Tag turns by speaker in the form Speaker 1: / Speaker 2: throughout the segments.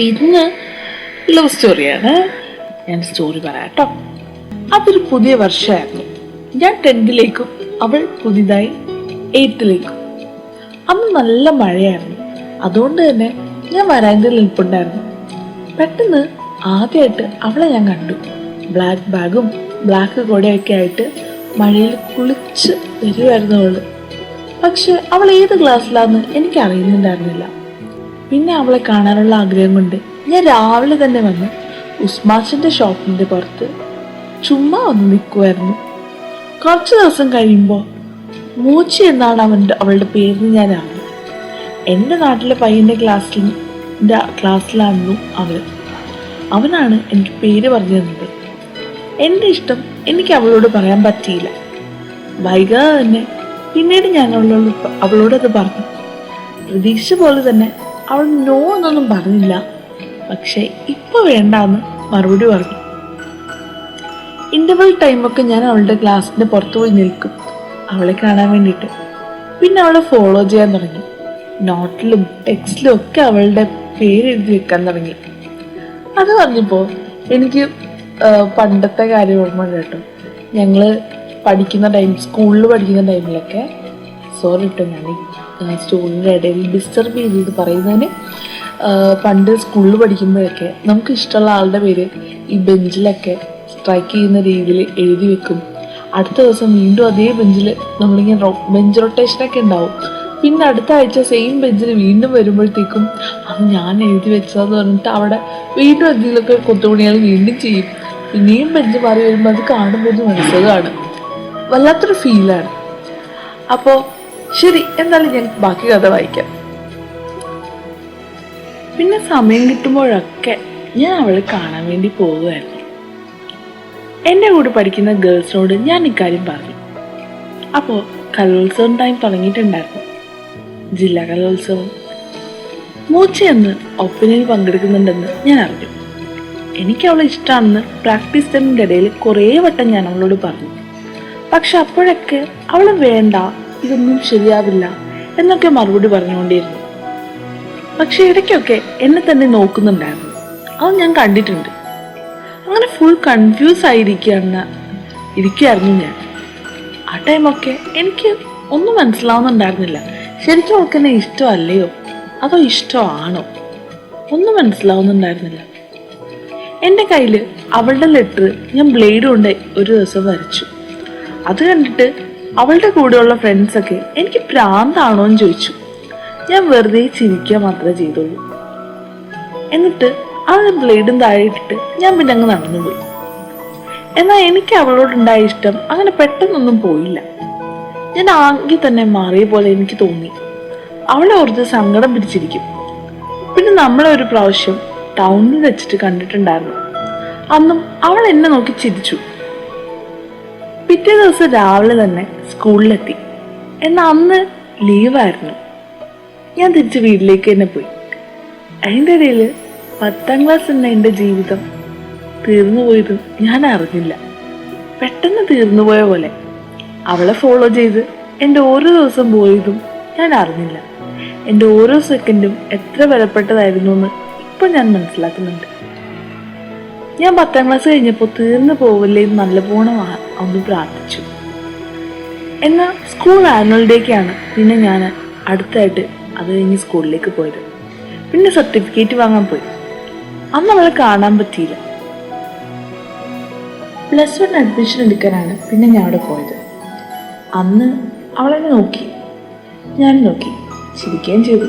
Speaker 1: ഇന്ന് ലവ് സ്റ്റോറിയാണ്. ഞാൻ സ്റ്റോറി പറയാം കേട്ടോ. അതൊരു പുതിയ വർഷമായിരുന്നു. ഞാൻ 10th അവൾ പുതിയതായി 8th. അന്ന് നല്ല മഴയായിരുന്നു. അതുകൊണ്ട് തന്നെ ഞാൻ വരാന്തയിൽ നിൽപ്പുണ്ടായിരുന്നു. പെട്ടെന്ന് ആദ്യമായിട്ട് അവളെ ഞാൻ കണ്ടു. ബ്ലാക്ക് ബാഗും ബ്ലാക്ക് കൊടയൊക്കെ ആയിട്ട് മഴയിൽ കുളിച്ച് വരുമായിരുന്നു അവള്. പക്ഷെ അവൾ ഏത് ക്ലാസ്സിലാന്ന് എനിക്ക് അറിയുന്നുണ്ടായിരുന്നില്ല. പിന്നെ അവളെ കാണാനുള്ള ആഗ്രഹം കൊണ്ട് ഞാൻ രാവിലെ തന്നെ വന്ന് ഉസ്മാച്ചിന്റെ ഷോപ്പിന്റെ പുറത്ത് ചുമ്മാ വന്ന് നിൽക്കുമായിരുന്നു. കുറച്ച് ദിവസം കഴിയുമ്പോൾ മൂച്ചി എന്നാണ് അവളുടെ പേര് ഞാൻ അറിഞ്ഞു. എൻ്റെ നാട്ടിലെ പയ്യൻ്റെ ക്ലാസ്സിലായിരുന്നു അവനാണ് എനിക്ക് പേര് പറഞ്ഞു തന്നത്. എൻ്റെ ഇഷ്ടം എനിക്ക് അവളോട് പറയാൻ പറ്റിയില്ല. വൈകാതെ തന്നെ പിന്നീട് ഞാൻ അവളോടത് പറഞ്ഞു. പ്രതീക്ഷ പോലെ തന്നെ അവൾ നോ എന്നൊന്നും പറഞ്ഞില്ല. പക്ഷെ ഇപ്പൊ വേണ്ടാന്ന് മറുപടി പറഞ്ഞു. ഇന്റർവെൽ ടൈമൊക്കെ ഞാൻ അവളുടെ ക്ലാസ്സിന്റെ പുറത്തു പോയി നിൽക്കും അവളെ കാണാൻ വേണ്ടിയിട്ട്. പിന്നെ അവളെ ഫോളോ ചെയ്യാൻ തുടങ്ങി. നോട്ടിലും ടെക്സ്റ്റിലും ഒക്കെ അവളുടെ പേര് എഴുതി വെക്കാൻ തുടങ്ങി. അത് പറഞ്ഞപ്പോൾ എനിക്ക് പണ്ടത്തെ കാര്യം ഓർമ്മ കേട്ടോ. ഞങ്ങള് സ്കൂളിൽ പഠിക്കുന്ന ടൈമിലൊക്കെ സോറി കേട്ടോ, ഞാൻ സ്റ്റോറിയുടെ ഇടയിൽ ഡിസ്റ്റർബ് ചെയ്തത് പറയുന്നതിന്. പണ്ട് സ്കൂളിൽ പഠിക്കുമ്പോഴൊക്കെ നമുക്ക് ഇഷ്ടമുള്ള ആളുടെ പേര് ഈ ബെഞ്ചിലൊക്കെ സ്ട്രൈക്ക് ചെയ്യുന്ന രീതിയിൽ എഴുതി വെക്കും. അടുത്ത ദിവസം വീണ്ടും അതേ ബെഞ്ചിൽ നമ്മളിങ്ങനെ ബെഞ്ച് റൊട്ടേഷനൊക്കെ ഉണ്ടാവും. പിന്നെ അടുത്ത ആഴ്ച സെയിം ബെഞ്ചിൽ വീണ്ടും വരുമ്പോഴത്തേക്കും അത് ഞാൻ എഴുതി വെച്ചതെന്ന് പറഞ്ഞിട്ട് അവിടെ വീണ്ടും എന്തെങ്കിലുമൊക്കെ കൊത്തുപണികൾ വീണ്ടും ചെയ്യും. പിന്നെയും ബെഞ്ച് മാറി വരുമ്പോൾ അത് കാണുമ്പോൾ മനസ്സിലാണ് വല്ലാത്തൊരു ഫീലാണ്. അപ്പോൾ ശരി, എന്നാലും ഞാൻ ബാക്കി കഥ വായിക്കാം. പിന്നെ സമയം കിട്ടുമ്പോഴൊക്കെ ഞാൻ അവളെ കാണാൻ വേണ്ടി പോവുമായിരുന്നു. എൻ്റെ കൂടെ പഠിക്കുന്ന ഗേൾസിനോട് ഞാൻ ഇക്കാര്യം പറഞ്ഞു. അപ്പോൾ കലോത്സവം ടൈം തുടങ്ങിയിട്ടുണ്ടായിരുന്നു. ജില്ലാ കലോത്സവം. മൂച്ചയെന്ന് ഒപ്പനയിൽ പങ്കെടുക്കുന്നുണ്ടെന്ന് ഞാൻ അറിഞ്ഞു. എനിക്ക് അവളെ ഇഷ്ടമാണെന്ന് പ്രാക്ടീസ് ടൈമിൻ്റെ ഇടയിൽ കുറേ വട്ടം ഞാൻ അവളോട് പറഞ്ഞു. പക്ഷെ അപ്പോഴൊക്കെ അവൾ വേണ്ട, ഇതൊന്നും ശരിയാവില്ല എന്നൊക്കെ മറുപടി പറഞ്ഞുകൊണ്ടിരുന്നു. പക്ഷെ ഇടയ്ക്കൊക്കെ എന്നെ തന്നെ നോക്കുന്നുണ്ടായിരുന്നു. അത് ഞാൻ കണ്ടിട്ടുണ്ട്. അങ്ങനെ ഫുൾ കൺഫ്യൂസ് ഇരിക്കുകയായിരുന്നു ഞാൻ. ആ ടൈമൊക്കെ എനിക്ക് ഒന്നും മനസ്സിലാവുന്നുണ്ടായിരുന്നില്ല. ശരിക്കും അവൾക്ക് എന്നെ ഇഷ്ടമല്ലയോ അതോ ഇഷ്ടമാണോ ഒന്നും മനസ്സിലാവുന്നുണ്ടായിരുന്നില്ല. എൻ്റെ കയ്യിൽ അവളുടെ ലെറ്റർ ഞാൻ ബ്ലേഡ് കൊണ്ട് ഒരു ദിവസം വരച്ചു. അത് കണ്ടിട്ട് അവളുടെ കൂടെയുള്ള ഫ്രണ്ട്സൊക്കെ എനിക്ക് ഭ്രാന്താണോ എന്ന് ചോദിച്ചു. ഞാൻ വെറുതെ ചിരിക്കുക മാത്രമേ ചെയ്തുള്ളൂ. എന്നിട്ട് ആ ബ്ലേഡും താഴെ ഇട്ടിട്ട് ഞാൻ പിന്നെ അങ്ങ് നടന്നുപോയി. എന്നാൽ എനിക്ക് അവളോടുണ്ടായ ഇഷ്ടം അങ്ങനെ പെട്ടെന്നൊന്നും പോയില്ല. ഞാൻ ആകെ തന്നെ മാറിയ പോലെ എനിക്ക് തോന്നി. അവളെ ഓർത്ത് സങ്കടം പിടിച്ചിരിക്കും. പിന്നെ നമ്മളെ ഒരു പ്രാവശ്യം ടൗണിൽ വെച്ചിട്ട് കണ്ടിട്ടുണ്ടായിരുന്നു. അന്നും അവൾ എന്നെ നോക്കി ചിരിച്ചു. പിറ്റേ ദിവസം രാവിലെ തന്നെ സ്കൂളിലെത്തി. എന്നാൽ അന്ന് ലീവായിരുന്നു. ഞാൻ തിരിച്ച് വീട്ടിലേക്ക് തന്നെ പോയി. അതിൻ്റെ ഇടയിൽ 10th ക്ലാസ് എന്ന എൻ്റെ ജീവിതം തീർന്നു പോയതും ഞാൻ അറിഞ്ഞില്ല. പെട്ടെന്ന് തീർന്നു പോയ പോലെ അവളെ ഫോളോ ചെയ്ത് എൻ്റെ ഓരോ ദിവസം പോയതും ഞാൻ അറിഞ്ഞില്ല. എൻ്റെ ഓരോ സെക്കൻഡും എത്ര വിലപ്പെട്ടതായിരുന്നു എന്ന് ഇപ്പം ഞാൻ മനസ്സിലാക്കുന്നുണ്ട്. ഞാൻ 10th ക്ലാസ് കഴിഞ്ഞപ്പോൾ തീർന്നു പോവില്ലേ നല്ലപോലെ ഒന്ന് പ്രാർത്ഥിച്ചു. എന്നാൽ സ്കൂൾ ആനുവൽ ഡേക്കാണ് പിന്നെ ഞാൻ അടുത്തായിട്ട് അത് കഴിഞ്ഞ് സ്കൂളിലേക്ക് പോയത്. പിന്നെ സർട്ടിഫിക്കറ്റ് വാങ്ങാൻ പോയി. അന്ന് അവളെ കാണാൻ പറ്റിയില്ല. +1 അഡ്മിഷൻ എടുക്കാനാണ് പിന്നെ ഞാൻ അവിടെ പോയത്. അന്ന് അവളെന്നെ നോക്കി, ഞാൻ നോക്കി, ചിരിക്കുകയും ചെയ്തു.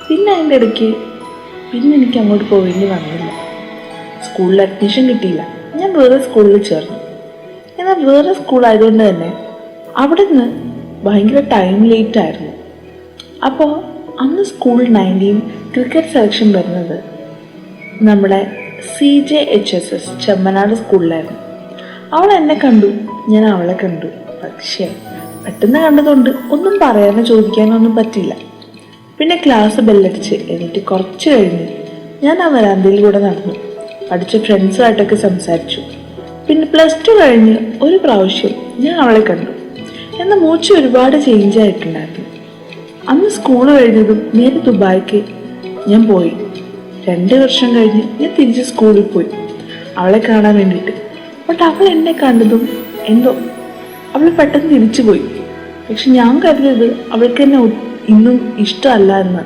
Speaker 1: പിന്നെ അതിൻ്റെ ഇടയ്ക്ക് പിന്നെ എനിക്ക് അങ്ങോട്ട് പോവേണ്ടി വന്നില്ല. സ്കൂളിൽ അഡ്മിഷൻ കിട്ടിയില്ല. ഞാൻ വേറെ സ്കൂളിൽ ചേർന്നു. എന്നാൽ വേറെ സ്കൂളായതുകൊണ്ട് തന്നെ അവിടെ നിന്ന് ഭയങ്കര ടൈം ലേറ്റ് ആയിരുന്നു. അപ്പോൾ അന്ന് സ്കൂൾ 19 ക്രിക്കറ്റ് സെലക്ഷൻ വരുന്നത് നമ്മുടെ CJHSS ചെമ്മനാട് സ്കൂളിലായിരുന്നു. അവൾ എന്നെ കണ്ടു, ഞാൻ അവളെ കണ്ടു. പക്ഷേ പെട്ടെന്ന് കണ്ടതുകൊണ്ട് ഒന്നും പറയാനോ ചോദിക്കാനോ ഒന്നും പറ്റില്ല. പിന്നെ ക്ലാസ് ബെല്ലടിച്ച് എന്നിട്ട് കുറച്ച് കഴിഞ്ഞ് ഞാൻ ആ വരാന്തയിൽ കൂടെ നടന്നു. പഠിച്ച ഫ്രണ്ട്സുമായിട്ടൊക്കെ സംസാരിച്ചു. പിന്നെ +2 കഴിഞ്ഞ് ഒരു പ്രാവശ്യം ഞാൻ അവളെ കണ്ടു. എന്നാൽ മൂച്ച ഒരുപാട് ചേഞ്ച് ആയിട്ടുണ്ടായിരുന്നു. അന്ന് സ്കൂൾ കഴിഞ്ഞതും നേരെ ദുബായിക്ക് ഞാൻ പോയി. 2 വർഷം കഴിഞ്ഞ് ഞാൻ തിരിച്ച് സ്കൂളിൽ പോയി അവളെ കാണാൻ വേണ്ടിയിട്ട്. ബട്ട് അവൾ എന്നെ കണ്ടതും എന്തോ അവൾ പെട്ടെന്ന് തിരിച്ചു പോയി. പക്ഷെ ഞാൻ കരുതിയത് അവൾക്ക് എന്നെ ഇന്നും ഇഷ്ടമല്ല എന്ന്.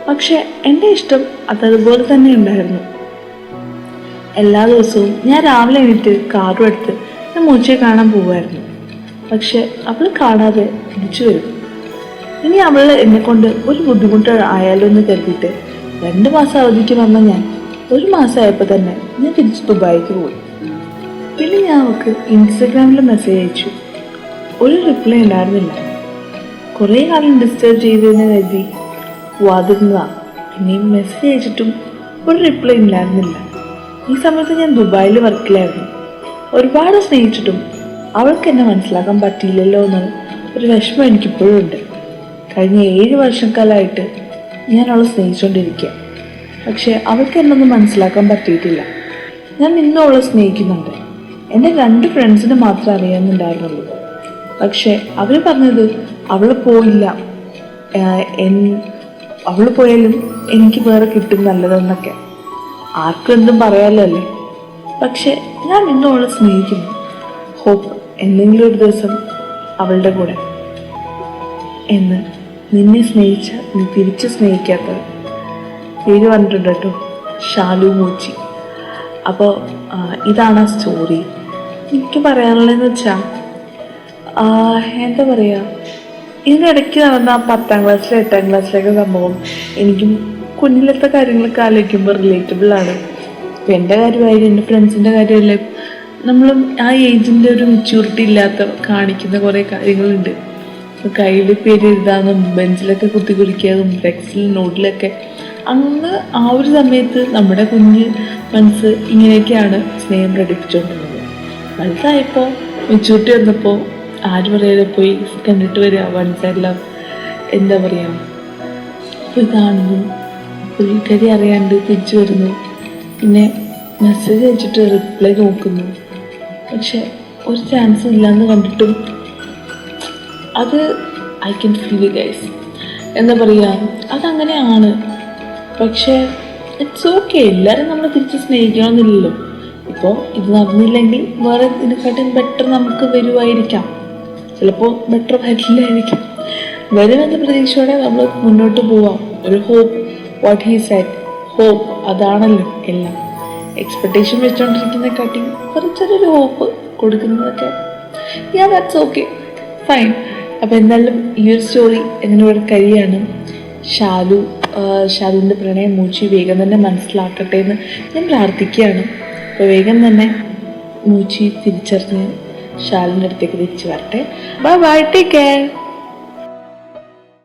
Speaker 1: പക്ഷെ എൻ്റെ ഇഷ്ടം അതതുപോലെ തന്നെ ഉണ്ടായിരുന്നു. എല്ലാ ദിവസവും ഞാൻ രാവിലെ എണീറ്റ് കാറും എടുത്ത് ഞാൻ മൂച്ചയെ കാണാൻ പോവുമായിരുന്നു. പക്ഷെ അവൾ കാണാതെ തിരിച്ചു വരും. ഇനി അവൾ എന്നെ കൊണ്ട് ഒരു ബുദ്ധിമുട്ട് ആയാലോ എന്ന് കരുതിയിട്ട് 2 മാസം അവധിക്ക് വന്ന ഞാൻ 1 മാസമായപ്പോൾ തന്നെ ഞാൻ തിരിച്ച് ദുബായിക്ക് പോയി. പിന്നെ ഞാൻ അവൾക്ക് ഇൻസ്റ്റഗ്രാമിൽ മെസ്സേജ് അയച്ചു. ഒരു റിപ്ലൈ ഉണ്ടായിരുന്നില്ല. കുറേ കാലം ഡിസ്റ്റർബ് ചെയ്തതെന്ന് കരുതി പോവാതിരുന്നതാണ്. പിന്നെയും മെസ്സേജ് അയച്ചിട്ടും ഒരു റിപ്ലൈ ഉണ്ടായിരുന്നില്ല. ഈ സമയത്ത് ഞാൻ ദുബായിൽ വർക്കിലായിരുന്നു. ഒരുപാട് സ്നേഹിച്ചിട്ടും അവൾക്ക് എന്നെ മനസ്സിലാക്കാൻ പറ്റിയില്ലല്ലോ എന്ന് ഒരു വിഷമം എനിക്കിപ്പോഴും ഉണ്ട്. കഴിഞ്ഞ 7 വർഷക്കാലമായിട്ട് ഞാൻ അവളെ സ്നേഹിച്ചുകൊണ്ടിരിക്കുക. പക്ഷെ അവൾക്ക് എന്നൊന്നും മനസ്സിലാക്കാൻ പറ്റിയിട്ടില്ല. ഞാൻ ഇന്നും അവളെ സ്നേഹിക്കുന്നുണ്ട്. എൻ്റെ 2 ഫ്രണ്ട്സിന് മാത്രമേ അറിയാമെന്നുണ്ടായിരുന്നുള്ളൂ. പക്ഷെ അവർ പറഞ്ഞത് അവൾ പോയില്ല, അവൾ പോയാലും എനിക്ക് വേറെ കിട്ടും നല്ലതെന്നൊക്കെ. ആർക്കും എന്തും പറയാലോ അല്ലേ. പക്ഷെ ഞാൻ ഇന്നും അവളെ സ്നേഹിക്കുന്നു. ഹോപ്പ് എന്തെങ്കിലും ഒരു ദിവസം അവളുടെ കൂടെ എന്ന്. നിന്നെ സ്നേഹിച്ച നീ തിരിച്ച് സ്നേഹിക്കാത്തത് പേര് പറഞ്ഞിട്ടുണ്ട് കേട്ടോ, ഷാലു മൂച്ചി. അപ്പോൾ ഇതാണ് ആ സ്റ്റോറി. എനിക്ക് പറയാനുള്ളതെന്ന് വെച്ചാൽ എന്താ പറയുക, ഇതിനിടയ്ക്ക് നടന്ന 10ാം ക്ലാസ്സിലെ 8ാം ക്ലാസ്സിലൊക്കെ സംഭവം എനിക്കും കുഞ്ഞിലത്തെ കാര്യങ്ങളൊക്കെ ആലോചിക്കുമ്പോൾ റിലേറ്റബിൾ ആണ്. ഇപ്പം എൻ്റെ കാര്യമായാലും എൻ്റെ ഫ്രണ്ട്സിൻ്റെ കാര്യമല്ലേ, നമ്മളും ആ ഏജിൻ്റെ ഒരു മെച്യൂരിറ്റി ഇല്ലാത്ത കാണിക്കുന്ന കുറേ കാര്യങ്ങളുണ്ട്. കയ്യിൽ പേര് എഴുതാനും ബെഞ്ചിലൊക്കെ കുത്തി കുടിക്കാനും ടെക്സ്റ്റിൽ നോട്ടിലൊക്കെ അങ്ങ് ആ ഒരു സമയത്ത് നമ്മുടെ കുഞ്ഞ് മനസ്സ് ഇങ്ങനെയൊക്കെയാണ് സ്നേഹം പ്രകടിപ്പിച്ചുകൊണ്ടിരുന്നത്. വലുതായപ്പോൾ മെച്യൂരിറ്റി വന്നപ്പോൾ ആര് പറയാതെ പോയി കണ്ടിട്ട് വരിക, വൺ സൈഡ് ലവ്. എന്താ പറയുക, പോയി കാണുന്നു, പുള്ളിക്കാരി അറിയാണ്ട് തിരിച്ചു വരുന്നു, പിന്നെ മെസ്സേജ് അയച്ചിട്ട് റിപ്ലൈ നോക്കുന്നു. പക്ഷെ ഒരു ചാൻസും ഇല്ലയെന്ന് കണ്ടിട്ടും അത് ഐ ക്യാൻ ഫീൽ ഗൈസ്. എന്താ പറയുക, അതങ്ങനെയാണ്. പക്ഷേ ഇറ്റ്സ് ഓക്കെ. എല്ലാവരും നമ്മൾ തിരിച്ച് സ്നേഹിക്കണമെന്നില്ലല്ലോ. ഇപ്പോൾ ഇത് നടന്നില്ലെങ്കിൽ വേറെ ഇതിനെക്കാട്ടും ബെറ്റർ നമുക്ക് വരുമായിരിക്കാം. ചിലപ്പോൾ ബെറ്റർ വരില്ലായിരിക്കും. വരുമെന്ന പ്രതീക്ഷയോടെ നമ്മൾ മുന്നോട്ട് പോവാം. ഒരു hope, what he said, hope. അതാണല്ലോ എല്ലാം. എക്സ്പെക്ടേഷൻ വെച്ചുകൊണ്ടിരിക്കുന്നതിനെക്കാട്ടി കുറച്ചൊരു ഹോപ്പ് കൊടുക്കുന്നതൊക്കെ ദാറ്റ്സ് ഓക്കെ, ഫൈൻ. അപ്പോൾ എന്തായാലും ഈ ഒരു സ്റ്റോറി എങ്ങനെ ഇവിടെ കഴിയാണ്. ഷാലുവിൻ്റെ പ്രണയം മൂച്ചി വേഗം തന്നെ മനസ്സിലാക്കട്ടെ എന്ന് ഞാൻ പ്രാർത്ഥിക്കുകയാണ്. അപ്പോൾ വേഗം തന്നെ മൂച്ചി തിരിച്ചറിഞ്ഞ് ഷാലിൻ്റെ അടുത്തേക്ക് തിരിച്ചു വരട്ടെ. Bye bye, take care.